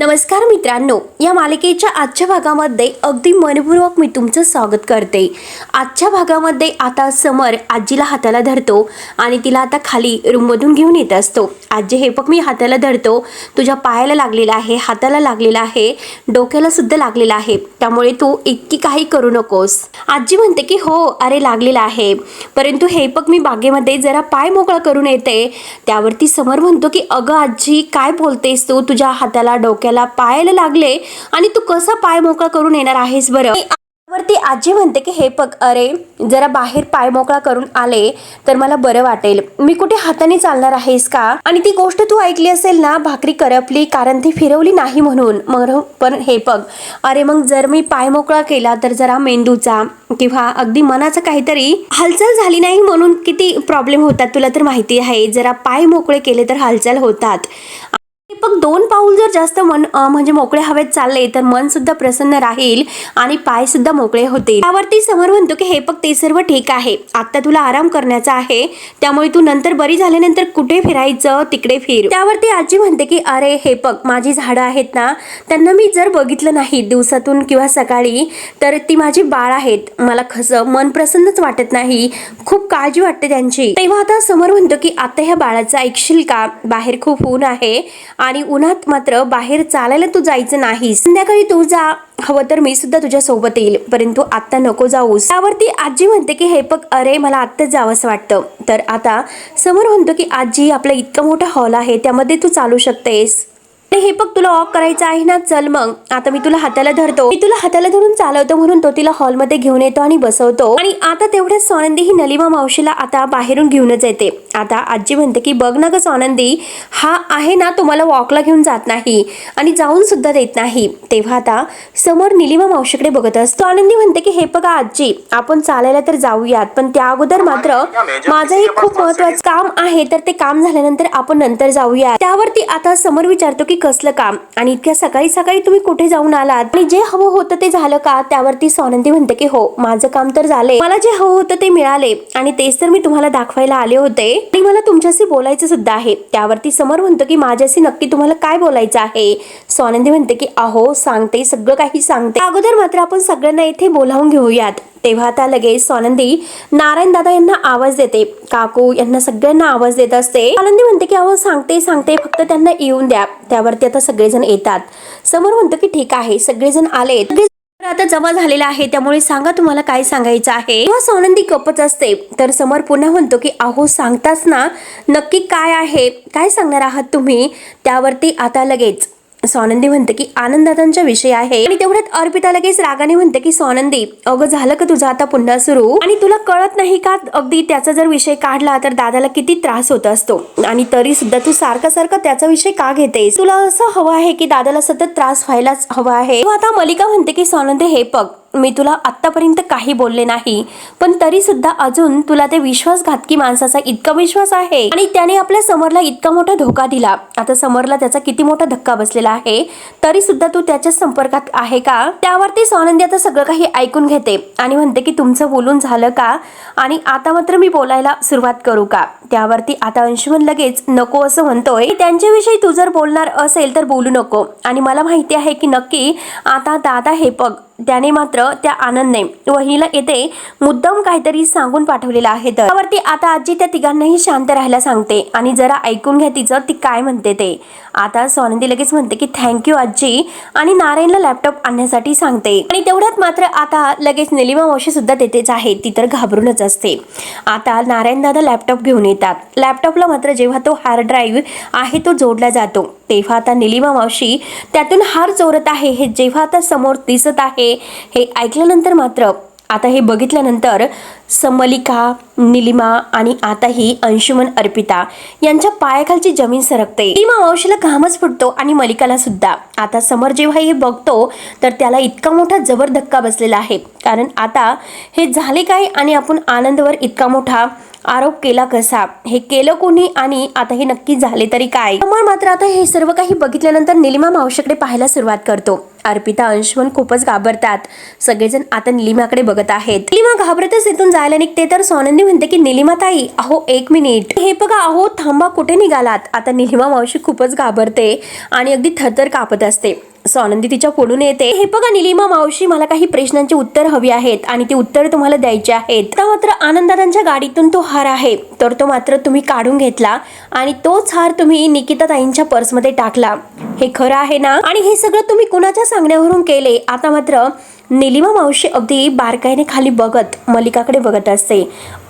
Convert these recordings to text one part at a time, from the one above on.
नमस्कार मित्रांनो, या मालिकेच्या आजच्या भागामध्ये अगदी मनपूर्वक मी तुमचं स्वागत करते। आजच्या भागामध्ये आता समर आजीला हाताला धरतो आणि तिला आता खाली रूममधून घेऊन येत असतो। आजी हे बघ, मी हाताला धरतो, तुझ्या पायाला लागलेला आहे, हाताला लागलेला आहे, डोक्याला सुद्धा लागलेला आहे, त्यामुळे तू इतकी काही करू नकोस। आजी म्हणते की हो अरे लागलेला आहे, परंतु हे बघ मी बागेमध्ये जरा पाय मोकळा करून येते। त्यावरती समर म्हणतो की अगं आजी काय बोलतेस तू, तुझ्या हाताला डोक्याला पायाला लागले आणि तू कसा पाय मोकळा करून येणार आहेस बरं। वरती आजी म्हणते की हे बघ अरे जरा बाहेर पाय मोकळा करून आले तर मला बरं वाटेल, मी कुठे हाताने चालणार आहेस का। आणि ती गोष्ट तू ऐकली असेल ना, भाकरी करपली कारण ती फिरवली नाही म्हणून पण हे बघ अरे मग जर मी पाय मोकळा केला तर जरा मेंदूचा किंवा अगदी मनाचा काहीतरी हालचाल झाली नाही म्हणून किती प्रॉब्लेम होतात तुला तर माहिती आहे। जरा पाय मोकळे केले तर हालचाल होतात। पण दोन पाऊल जर जास्त म्हणजे मोकळे हवेत चालले तर मन सुद्धा प्रसन्न राहील आणि पाय सुद्धा मोकळे होतील। त्यावरती समर म्हणतो की हे बघ ते सर्व ठीक आहे, आता तुला आराम करण्याचा आहे, त्यामुळे तू नंतर बरी झाल्यानंतर कुठे फिरायचं तिकडे फिर। त्यावरती आजी म्हणते की अरे हे बघ माझी झाडं आहेत ना, त्यांना मी जर बघितलं नाही दिवसातून किंवा सकाळी तर ती माझी बाळ आहेत, मला कसं मन प्रसन्नच वाटत नाही, खूप काळजी वाटते त्यांची। तेव्हा आता समर म्हणतो की आता ह्या बाळाचं ऐकशील का, बाहेर खूप ऊन आहे आणि उन्हात मात्र बाहेर चालायला तू जायचं नाही, संध्याकाळी तू जा, हवं तर मी सुद्धा तुझ्या सोबत येईल, परंतु आता नको जाऊस। त्यावरती आजी म्हणते की हे बघ अरे मला आत्ताच जावंसं वाटतं। तर आता समर म्हणतो की आजी आपला इतका मोठा हॉल आहे त्यामध्ये तू चालू शकतेस, हे बघ तुला वॉक करायचं आहे ना, चल मग आता मी तुला हाताला धरतो, मी तुला हाताला धरून चालवतो म्हणून तो तिला हॉलमध्ये घेऊन येतो आणि बसवतो। आणि आता तेवढ्याच स्वानंदी ही नलिमा मावशीला आता बाहेरून घेऊनच येते। आता आजी म्हणते की बघ ना ग स्वानंदी, हा आहे ना तुम्हाला वॉकला घेऊन जात नाही आणि जाऊन सुद्धा देत नाही। तेव्हा आता समोर निलिमा मावशीकडे बघत असतो। स्वानंदी म्हणते की हे बघा आजी आपण चालायला तर जाऊयात, पण त्या अगोदर मात्र माझं एक खूप महत्त्वाचं काम आहे, तर ते काम झाल्यानंतर आपण नंतर जाऊया। त्यावरती आता समर विचारतो की कसलं काम आणि इतक्या सकाळी सकाळी तुम्ही कुठे जाऊन आलात आणि जे हवं होतं ते झालं का। त्यावरती स्वानंदी म्हणते की हो माझं काम तर झाले, मला जे हवं होतं ते मिळाले आणि तेच तर मी तुम्हाला दाखवायला आले होते आणि मला तुमच्याशी बोलायचं सुद्धा आहे। त्यावरती समर म्हणतो की माझ्याशी नक्की तुम्हाला काय बोलायचं आहे। स्वानंदी म्हणते की अहो सांगते, सगळं काही सांगते, अगोदर मात्र आपण सगळ्यांना इथे बोलावून घेऊयात। तेव्हा आता लगेच स्वानंदी नारायण दादा यांना आवाज देते, काकू यांना सगळ्यांना आवाज देत असते। स्वानंदी म्हणते की अहो सांगते फक्त त्यांना येऊन द्या। त्यावरती आता सगळेजण येतात। समोर म्हणतो की ठीक आहे, सगळेजण आले, आता जमा झालेला आहे, त्यामुळे सांगा तुम्हाला काय सांगायचं आहे। तेव्हा स्वानंदी गप्पच असते। तर समोर पुन्हा म्हणतो की अहो सांगताच ना, नक्की काय आहे, काय सांगणार आहात तुम्ही। त्यावरती आता लगेच स्वानंदी म्हणते की आनंददादांच्या विषय आहे आणि तेवढ्यात अर्पिता लगेच रागाने म्हणते की स्वानंदी अगं झालं का तुझं आता पुन्हा सुरू, आणि तुला कळत नाही का अगदी त्याचा जर विषय काढला तर दादाला किती त्रास होत असतो आणि तरी सुद्धा तू सारखं त्याचा विषय का घेतेस, तुला असं हवं आहे की दादाला सतत त्रास व्हायलाच हवा आहे। आता मलिका म्हणते की स्वानंदी हे बघ मी तुला आतापर्यंत काही बोलले नाही, पण तरी सुद्धा अजून तुला ते विश्वासघातकी माणसाचा इतका विश्वास आहे आणि त्याने आपल्या समरला इतका मोठा धोका दिला, आता समरला त्याचा किती मोठा धक्का बसलेला आहे, तरी सुद्धा तू त्याच्या संपर्कात आहे का। त्यावरती स्वानंदी आता सगळं काही ऐकून घेते आणि म्हणते की तुमचं बोलून झालं का आणि आता मात्र मी बोलायला सुरुवात करू का। त्यावरती आता अंशुमन लगेच नको असं म्हणतोय, त्यांच्याविषयी तू जर बोलणार असेल तर बोलू नको आणि मला माहिती आहे की नक्की आता दादा हे बघ त्याने मात्र त्या आनंदने वहिनीला येते मुद्दाम काहीतरी सांगून पाठवलेलं आहे। त्यावरती आता आजी त्या तिघांनाही शांत राहायला सांगते आणि जरा ऐकून घ्या तिचं ती काय म्हणते ते। आता स्वानंदी लगेच म्हणते की थँक्यू आजी आणि नारायणला लॅपटॉप आणण्यासाठी सांगते आणि तेवढ्यात मात्र आता लगेच निलिमा मावशी सुद्धा तेथेच आहे, ती तर घाबरूनच असते। आता नारायण दादा लॅपटॉप घेऊन येतात, लॅपटॉपला मात्र जेव्हा तो हार्ड ड्राईव्ह आहे तो जोडला जातो तेव्हा आता निलिमा मावशी त्यातून हार चोरत आहे, हे जेव्हा आता समोर दिसत आहे हे ऐकल्यानंतर मात्र आता हे बघितल्यानंतर मलिका, निलिमा आणि आता ही अंशुमन अर्पिता यांच्या पायाखालची जमीन सरकते। निलिमा मावशीला घामच फुटतो आणि मलिकाला सुद्धा। आता समोर जेव्हा हे बघतो तर त्याला इतका मोठा जबर धक्का बसलेला आहे, कारण आता हे झाले काय आणि आपण आनंदवर इतका मोठा आरोप केला कसा, हे केलं कोणी आणि आता हे नक्की झाले तरी काय। समोर मात्र आता हे सर्व काही बघितल्यानंतर निलिमा मावशीकडे पाहायला सुरुवात करतो अर्पिता अंशुमन खूपच घाबरतात. सगळेजण आता निलिमाकडे बघत आहेत. निलिमा घाबरतच इथून जायला निघते तर स्वानंदी म्हणते की निलिमा ताई अहो 1 मिनिट, हे बघा अहो थांबा, कुठे निघालात? आता निलिमा मावशी खूपच घाबरते आणि अगदी थरथर कापत असते. स्वानंदी तिच्या पुढून येते. हे बघा निलिमा मावशी, मला काही प्रश्नांची उत्तर हवी आहेत आणि ती उत्तर तुम्हाला द्यायची आहेत. तर मात्र आनंदातांच्या गाडीतून तो हार आहे तर तो मात्र तुम्ही काढून घेतला आणि तोच हार तुम्ही निकिता ताईंच्या पर्समध्ये टाकला, हे खरं आहे ना? आणि हे सगळं तुम्ही कुणाच्या सांगण्यावरून केले? आता मात्र निलिमा मावशी अगदी बारकाईने खाली बघत मलिकाकडे बघत असते.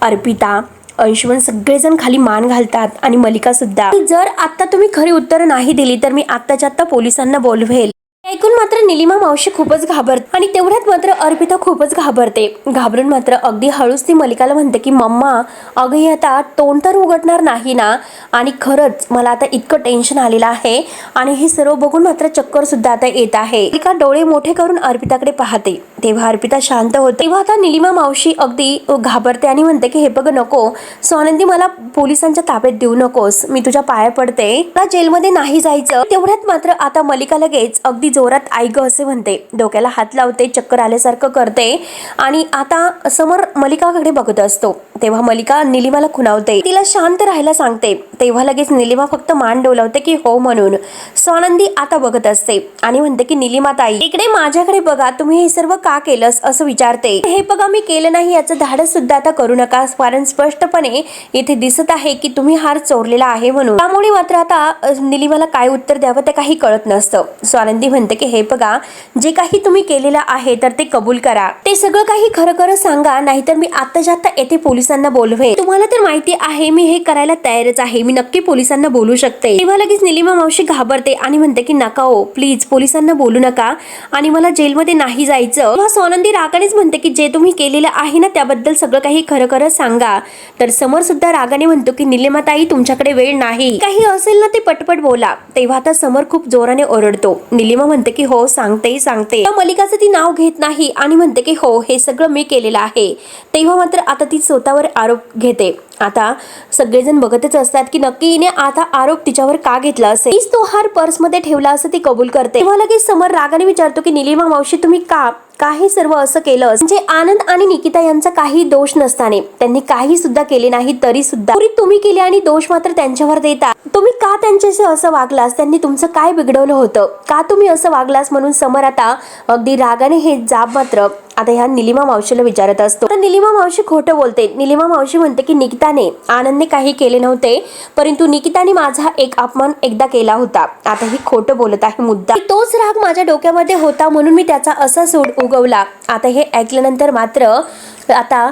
अर्पिता अंशुमन सगळेजण खाली मान घालतात आणि मलिका सुद्धा. जर आता तुम्ही खरी उत्तर नाही दिली तर मी आत्ताच्या आत्ता पोलिसांना बोलवेल. ऐकून मात्र निलिमा मावशी खूपच घाबरते आणि तेवढ्यात मात्र अर्पिता खूपच घाबरते. घाबरून मात्र अगदी हळूच ती मलिकाला म्हणते की मम्मा अगं हे आता तोंड तर उघडणार नाही ना? आणि खरंच मला आता इतकं टेन्शन आलेलं आहे आणि हे सर्व बघून मात्र चक्कर सुद्धा आता येत आहे. मलिका डोळे मोठे करून अर्पिताकडे पाहते. तेव्हा अर्पिता शांत होते. तेव्हा आता निलिमा मावशी अगदी घाबरते आणि म्हणते की हे बघ नको स्वानंदी, मला पोलिसांच्या ताब्यात देऊ नकोस, मी तुझ्या पाया पडते, मला जेलमध्ये नाही जायचं. तेवढ्यात मात्र आता मलिका लगेच अगदी जोरात आई ग असे म्हणते, डोक्याला हात लावते, चक्कर आल्यासारखं करते आणि आता समोर मलिकाकडे बघत असतो. तेव्हा मलिका निलिमाला खुणावते, तिला शांत राहायला सांगते. तेव्हा लगेच निलिमा फक्त मान डोलावते की हो म्हणून. स्वानंदी आता बघत असते आणि म्हणते की निलिमा ताई इकडे माझ्याकडे बघा, तुम्ही हे सर्व का केलंस असं विचारते. हे बघा मी केलं नाही याचं धाडस सुद्धा आता करू नका, कारण स्पष्टपणे इथे दिसत आहे की तुम्ही हार चोरलेला आहे म्हणून. त्यामुळे मात्र आता निलिमाला काय उत्तर द्यावं ते काही कळत नसतं. स्वानंदी म्हणते की हे बघा जे काही तुम्ही केलेलं आहे तर ते कबूल करा, ते सगळं काही खरं खरं सांगा, नाहीतर मी आत्ताच्या आत्ता येथे पोलिसांना बोलवे. तुम्हाला तर माहिती आहे मी हे करायला तयारच आहे, मी नक्की पोलिसांना बोलू शकते. तेव्हा लगेच निलिमा मावशी घाबरते आणि म्हणते की नका हो प्लीज, पोलिसांना बोलू नका आणि मला जेलमध्ये नाही जायचं. तेव्हा स्वानंदी रागानेच म्हणते की जे तुम्ही केलेलं आहे ना त्याबद्दल सगळं काही खरं खरं सांगा. तर समोर सुद्धा रागाने म्हणतो की निलिमा ताई तुमच्याकडे वेळ नाही, काही असेल ना ते पटपट बोला. तेव्हा आता समोर खूप जोराने ओरडतो. निलिमा म्हणते की हो सांगते. मलिकाचं ती नाव घेत नाही आणि म्हणते की हो हे सगळं मी केलेलं आहे. तेव्हा मात्र आता ती स्वतःवर आरोप घेते. आता सगळेजण बघतच असतात की नक्की हिने आता आरोप तिच्यावर का घेतला असेल. तीच तो हार पर्समध्ये ठेवला असं ती कबूल करते. तेव्हा लगेच समोर रागाने विचारतो की निलिमा मावशी तुम्ही काही सर्व असं केलं, म्हणजे आनंद आणि निकिता यांचा काही दोष नसताना त्यांनी काही सुद्धा केले नाही तरी सुद्धा तुम्ही केले आणि दोष मात्र त्यांच्यावर देता. तुम्ही का त्यांच्याशी असं वागलास? त्यांनी तुमचं काय बिघडवलं होतं? का तुम्ही असं वागलास? म्हणून समोर आता अगदी रागाने हे जाब मात्र आता ह्या निलिमा मावशीला विचारत असतो. तर निलिमा मावशी खोटं बोलते. निलिमा मावशी म्हणते की निकिताने आनंदने काही केले नव्हते, परंतु निकिताने माझा एक अपमान एकदा केला होता. आता ही खोटं बोलत आहे मुद्दा. तोच राग माझ्या डोक्यामध्ये होता म्हणून मी त्याचा असा सूड उगवला. आता हे ऐकल्यानंतर मात्र आता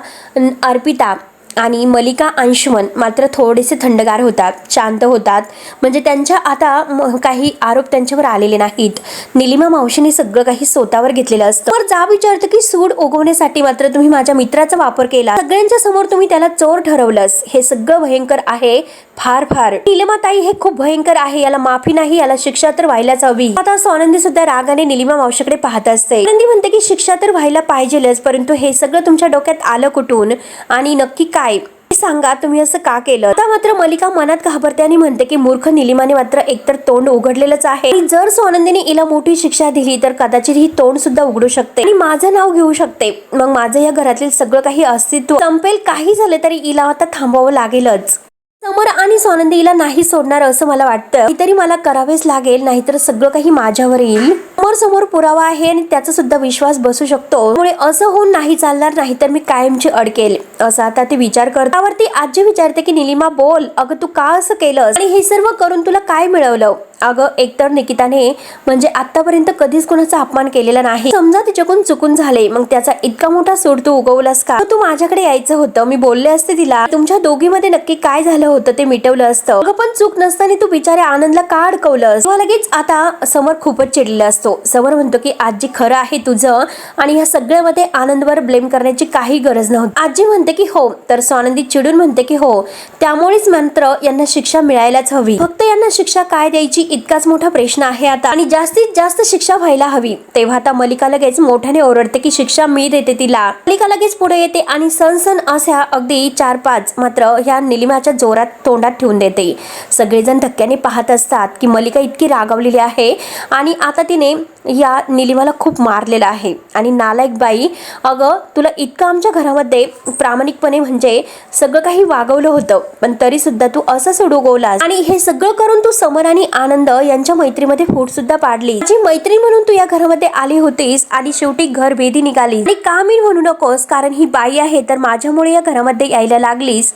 अर्पिता आणि मलिका अंशुमन मात्र थोडेसे थंडगार होतात, शांत होतात, म्हणजे त्यांच्या आता काही आरोप त्यांच्यावर आलेले नाहीत. निलिमा मावशीने सगळं काही स्वतःवर घेतलेलं असतं. तर जा विचारतं की सूड उगवण्यासाठी मात्र तुम्ही माझ्या मित्राचा वापर केला, सगळ्यांच्या समोर तुम्ही त्याला चोर ठरवलंस, हे सगळं भयंकर आहे, फार निलिमा ताई हे खूप भयंकर आहे, याला माफी नाही, याला शिक्षा तर व्हायलाच हवी. आता स्वानंदी सुद्धा रागाने निलिमा मावशीकडे पाहत असते. स्वानंदी म्हणते की शिक्षा तर व्हायला पाहिजेलच, परंतु हे सगळं तुमच्या डोक्यात आलं कुठून आणि नक्की काय सांगा, तुम्ही असं का केलं? आता मात्र मलिका मनात घाबरते आणि म्हणते की मूर्ख निलिमाने मात्र एकतर तोंड उघडलेलंच आहे, जर स्वानंदीने हिला मोठी शिक्षा दिली तर कदाचित ही तोंड सुद्धा उघडू शकते आणि माझं नाव घेऊ शकते. मग माझं या घरातील सगळं काही अस्तित्व संपेल. काही झालं तरी हिला आता थांबवावं लागेलच. समर आणि स्वानंदीला नाही सोडणार असं मला वाटतं. काहीतरी मला करावेच लागेल, नाहीतर सगळं काही माझ्यावर येईल. समोर पुरावा आहे आणि त्याचा सुद्धा विश्वास बसू शकतो, त्यामुळे असं होऊन नाही चालणार, नाहीतर मी कायमची अडकेल असं आता ते विचार करतात. त्यावरती आजी विचारते की निलिमा बोल, अगं तू का असं केलंस आणि हे सर्व करून तुला काय मिळवलं? अगं एकतर निकिताने म्हणजे आतापर्यंत कधीच कोणाचा अपमान केलेला नाही, समजा तिच्याकडून चुकून झाले, मग त्याचा इतका मोठा सूड तू उगवलास का? तू माझ्याकडे यायचं होतं, मी बोलले असते तिला, तुमच्या दोघीमध्ये नक्की काय झालं होतं ते मिटवलं असतं. अगं पण चूक नसताना तू बिचाऱ्या आनंदला का अडकवलंस? लगेच आता समर खूपच चिडलेला असतो. समर म्हणतो की आजी खरं आहे तुझं आणि या सगळ्यामध्ये आनंदवर ब्लेम करण्याची काही गरज नव्हती. आजी म्हणते की हो, तर स्वानंदी चिडून म्हणते की हो, त्यामुळेच मात्र यांना शिक्षा मिळायलाच हवी, फक्त यांना शिक्षा काय द्यायची इतकाच मोठा प्रश्न आहे आता, आणि जास्तीत जास्त शिक्षा व्हायला हवी. तेव्हा आता मलिका लगेच मोठ्याने ओरडते की शिक्षा मी देते तिला. मलिका लगेच पुढे येते आणि सनसन अशा अगदी 4-5 मात्र ह्या निलिमाच्या जोरात तोंडात ठेवून देते. सगळेजण धक्क्याने पाहत असतात की मलिका इतकी रागावलेली आहे आणि आता तिने या निलिमाला खूप मारलेलं आहे आणि नालायक बाई, अगं तुला इतकं आमच्या घरामध्ये प्रामाणिकपणे म्हणजे सगळं काही वागवलं होतं, पण तरी सुद्धा तू असं सोडवलास आणि हे सगळं करून तू समर आणि आनंद यांच्या मैत्रीमध्ये फूट सुद्धा पाडली. जी मैत्री म्हणून तू या घरामध्ये आली होतीस आणि शेवटी घर भेदी निघाली. आणि का मी म्हणू नकोस, कारण ही बाई आहे तर माझ्यामुळे या घरामध्ये यायला लागलीस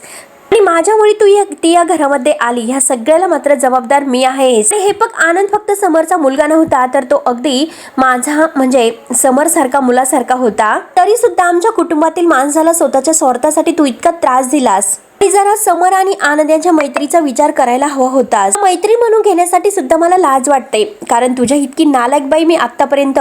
आणि माझ्यामुळे ती या घरामध्ये आली. ह्या सगळ्याला मात्र जबाबदार मी आहे. हे आनंद फक्त समरचा मुलगा नव्हता, तर तो अगदी माझा म्हणजे समर सारखा मुलासारखा होता. तरी सुद्धा आमच्या कुटुंबातील माणसाला स्वतःच्या स्वार्थासाठी तू इतका त्रास दिलास. जरा समर आणि आनंद यांच्या मैत्रीचा विचार करायला हवा होता. मैत्री म्हणून घेण्यासाठी सुद्धा मला लाज वाटते, कारण तुझ्या इतकी नालायक बाई मी आतापर्यंत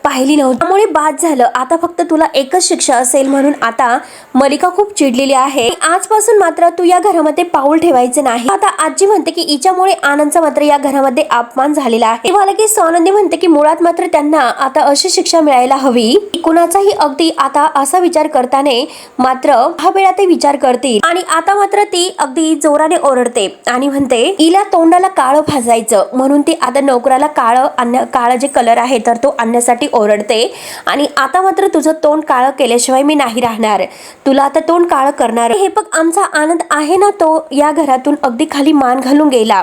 पाहिली नव्हती. त्यामुळे बाद झालं. आता फक्त तुला एकच शिक्षा असेल. म्हणून आता मलिका खूप चिडलेली आहे. आजपासून मात्र तू या घरामध्ये पाऊल ठेवायचे नाही. आता आजी म्हणते की हिच्यामुळे आनंदचा मात्र या घरामध्ये अपमान झालेला आहे. तेव्हा लगेच सोनंदी म्हणते की मुळात मात्र त्यांना आता अशी शिक्षा मिळायला हवी. कुणाचाही अगदी आता असा विचार करताना मात्र हा वेळा ते विचार करतील. आणि आता मात्र ती अगदी जोराने ओरडते आणि म्हणते हिला तोंडाला काळं भाजायचं, म्हणून ती आता नोकराला काळं जे कलर आहे तर तो आणण्यासाठी ओरडते. आणि आता मात्र तुझं तोंड काळं केल्याशिवाय मी नाही राहणार, तुला आता तोंड काळं करणार. हे आमचा आनंद आहे ना, तो या घरातून अगदी खाली मान घालून गेला.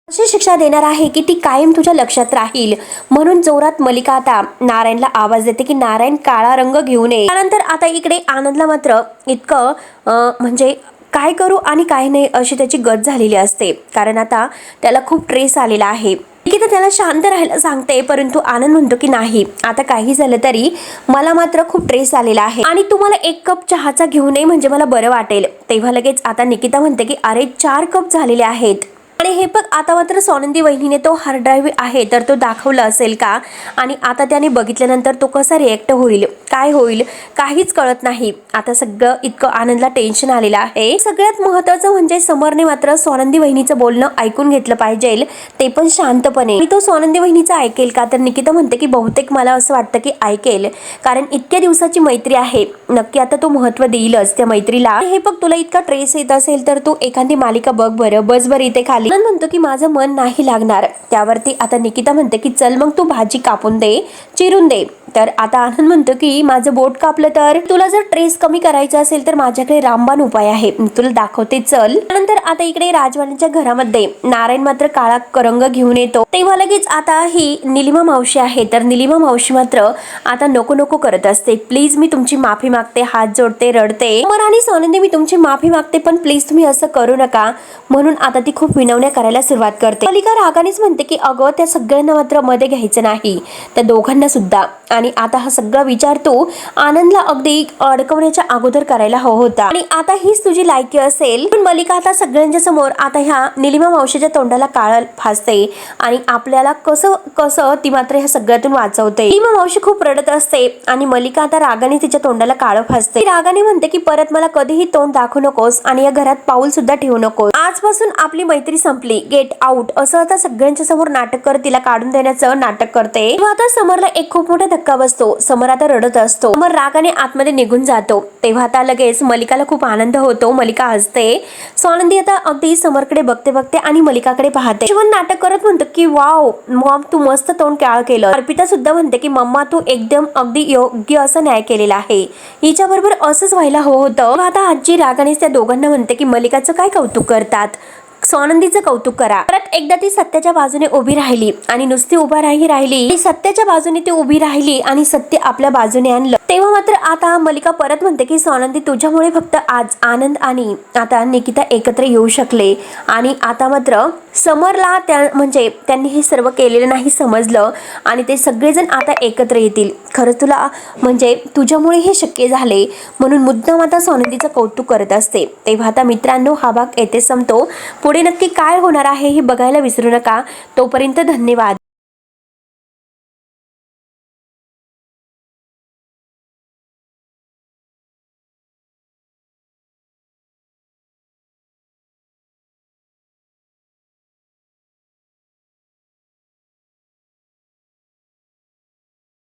अशी शिक्षा देणार आहे की ती कायम तुझ्या लक्षात राहील. म्हणून जोरात मलिका आता नारायणला आवाज देते की नारायण काळा रंग घेऊन ये. त्यानंतर आता इकडे आनंदला मात्र इतकं म्हणजे काय करू आणि काय नाही अशी त्याची गत झालेली असते, कारण आता त्याला खूप ट्रेस आलेला आहे. निकिता त्याला शांत राहायला सांगते, परंतु आनंद म्हणतो की नाही, आता काही झालं तरी मला मात्र खूप ट्रेस आलेला आहे आणि तुम्हाला 1 कप चहाचा घेऊन ये म्हणजे मला बरं वाटेल. तेव्हा लगेच आता निकिता म्हणते की अरे 4 कप झालेले आहेत. आणि हे आता मात्र सोनंदी वहिनीने तो हार्ड ड्राईव्ह आहे तर तो दाखवला असेल का, आणि आता त्याने बघितल्यानंतर तो कसा रिएक्ट होईल, काय होईल काहीच कळत नाही. आता सगळं इतकं आनंदला टेन्शन आलेलं आहे. सगळ्यात महत्त्वाचं म्हणजे समरने मात्र सोनंदी वहिनीचं बोलणं ऐकून घेतलं पाहिजे, ते पण शांतपणे. आणि तो सोनंदी वहिनीचं ऐकेल का, तर निकिता म्हणते की बहुतेक मला असं वाटतं की ऐकेल, कारण इतक्या दिवसाची मैत्री आहे, नक्की आता तो महत्त्व देईलच त्या मैत्रीला. हे तुला इतका ट्रेस येत असेल तर तू एखादी मालिका बघ बरं, बस बरं इथे खाली. आनंद म्हणतो की माझं मन नाही लागणार. त्यावरती आता निकिता म्हणते की चल मग तू भाजी कापून दे, चिरून दे. तर आता आनंद म्हणतो की माझं बोट कापलं तर तुला जर ट्रेस कमी करायचा असेल तर माझ्याकडे रामबाण उपाय आहे, तुला दाखवते चल. नंतर आता इकडे राजवाड्याच्या घरामध्ये नारायण मात्र काळा रंग घेऊन येतो. तेव्हा लगेच आता ही निलिमा मावशी आहे, तर निलिमा मावशी मात्र आता नको नको करत असते. प्लीज मी तुमची माफी मागते, हात जोडते, रडते. समर आणि सोनंदी मी तुमची माफी मागते, पण प्लीज तुम्ही असं करू नका. म्हणून आता ती खूप विनवण्या करायला सुरुवात करते. मलिका रागानेच म्हणते की अगं त्या सगळ्यांना मात्र मध्ये घ्यायचं नाही, त्या दोघांना सुद्धा. आणि आता हा सगळा विचार तू आनंदला अगदी अडकवण्याच्या अगोदर करायला हवा होता, आणि आता हीच तुझी लायकी असेल. पण मलिका आता सगळ्यांच्या समोर आता ह्या निलिमा मावशीच्या तोंडाला काळं फासते आणि आपल्याला कसं कसं ती मात्र ह्या सगळ्यातून वाचवते. निलिमा मावशी खूप रडत असते आणि मलिका आता रागाने तिच्या तोंडाला काळं फासते. रागाने म्हणते की परत मला कधीही तोंड दाखवू नकोस आणि या घरात पाऊल सुद्धा ठेवू नकोस. आजपासून आपली मैत्री संपली, गेट आउट असं आता सगळ्यांच्या समोर नाटक कर, तिला काढून देण्याचं नाटक करते. तेव्हा आता समरला एक खूप मोठा धक्का बसतो. समर आता रडत असतो. समर रागाने आतमध्ये निघून जातो. तेव्हा आता लगेच मलिकाला खूप आनंद होतो. मलिका हसते. सोनंदी आता अगदी समरकडे बघते आणि मलिकाकडे पाहते. शिवन नाटक करत म्हणतो की वाव मॉम तू मस्त तोंड काळ केलं. अर्पिता सुद्धा म्हणते की मम्मा तू एकदम अगदी योग्य असं न्याय केलेला आहे, हिच्या बरोबर असंच व्हायला हवं होतं. आता आजी रागानेच त्या दोघांना म्हणते की मलिकाचं काय कौतुक करतात, सोनंदीचं कौतुक करा. परत एकदा ती सत्याच्या बाजूने उभी राहिली आणि नुसती उभा राहिली, सत्याच्या बाजूने ती उभी राहिली आणि सत्य आपल्या बाजूने आणलं. तेव्हा मात्र आता मलिका परत म्हणते की सोनंदी तुझ्यामुळे फक्त आज आनंद आणि आता निकिता एकत्र येऊ शकले, आणि आता मात्र समरला म्हणजे त्यांनी हे सर्व केलेलं नाही समजलं आणि ते सगळेजण आता एकत्र येतील. खरंच तुला म्हणजे तुझ्यामुळे हे शक्य झाले, म्हणून मुद्दाम आता सोनंदीचं कौतुक करत असते. तेव्हा आता मित्रांनो हा भाग येथे संपतो. पुढे नक्की काय होणार आहे हे बघायला विसरू नका. तोपर्यंत धन्यवाद.